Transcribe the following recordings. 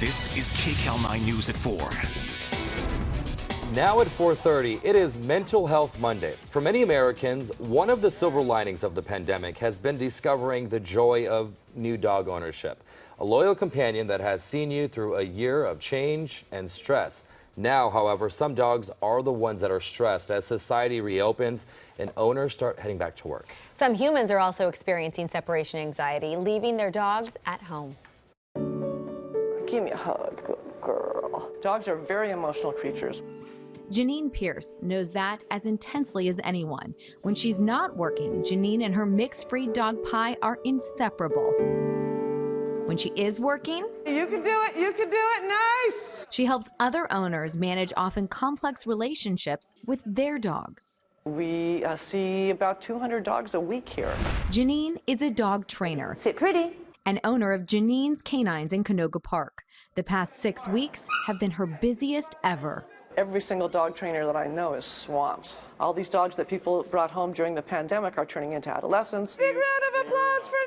This is KCAL 9 News at 4. Now at 4:30, it is Mental Health Monday. For many Americans, one of the silver linings of the pandemic has been discovering the joy of new dog ownership. A loyal companion that has seen you through a year of change and stress. Now, however, some dogs are the ones that are stressed as society reopens and owners start heading back to work. Some humans are also experiencing separation anxiety, leaving their dogs at home. Give me a hug, good girl. Dogs are very emotional creatures. Janine Pierce knows that as intensely as anyone. When she's not working, Janine and her mixed breed dog Pie are inseparable. When she is working, You can do it, you can do it, nice! she helps other owners manage often complex relationships with their dogs. We see about 200 dogs a week here. Janine is a dog trainer. Sit pretty. And owner of Janine's Canines in Canoga Park. The past 6 weeks have been her busiest ever. Every single dog trainer that I know is swamped. All these dogs that people brought home during the pandemic are turning into adolescents. Big round of applause for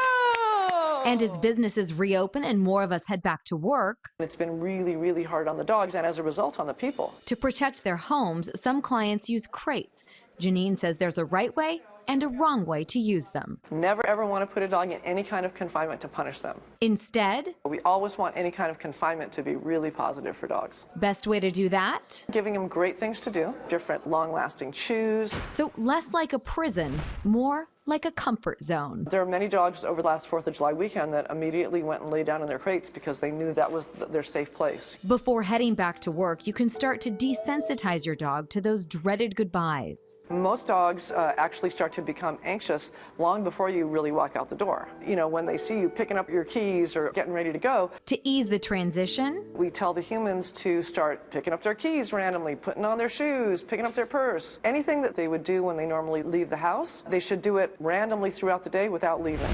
Nitro! And as businesses reopen and more of us head back to work, It's been really, really hard on the dogs and as a result on the people. to protect their homes, some clients use crates. Janine says there's a right way and a wrong way to use them. Never ever want to put a dog in any kind of confinement to punish them. Instead, We always want any kind of confinement to be really positive for dogs. best way to do that? Giving them great things to do, different long-lasting chews. So less like a prison, more like a comfort zone. There are many dogs over the last 4th of July weekend that immediately went and laid down in their crates because they knew that was their safe place. Before heading back to work, you can start to desensitize your dog to those dreaded goodbyes. Most dogs actually start to become anxious long before you really walk out the door. You know, when they see you picking up your keys or getting ready to go, To ease the transition, we tell the humans to start picking up their keys randomly, putting on their shoes, picking up their purse. Anything that they would do when they normally leave the house, they should do it randomly throughout the day without leaving.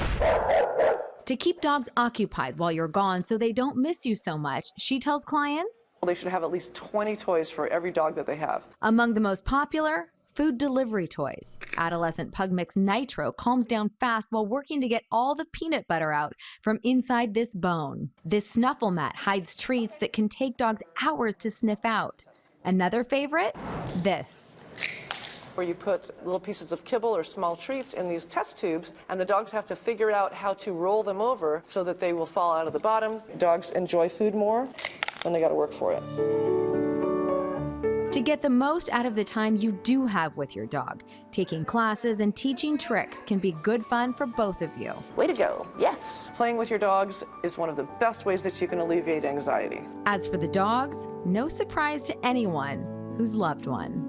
to keep dogs occupied while you're gone so they don't miss you so much, she tells clients, They should have at least 20 toys for every dog that they have. among the most popular, food delivery toys. Adolescent pug mix Nitro calms down fast while working to get all the peanut butter out from inside this bone. This snuffle mat hides treats that can take dogs hours to sniff out. Another favorite? This. Where you put little pieces of kibble or small treats in these test tubes, and the dogs have to figure out how to roll them over so that they will fall out of the bottom. Dogs enjoy food more when they got to work for it. To get the most out of the time you do have with your dog, taking classes and teaching tricks can be good fun for both of you. Way to go, yes! Playing with your dogs is one of the best ways that you can alleviate anxiety. As for the dogs, no surprise to anyone who's loved one.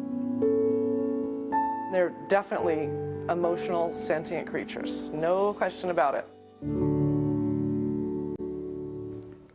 They're definitely emotional, sentient creatures, no question about it.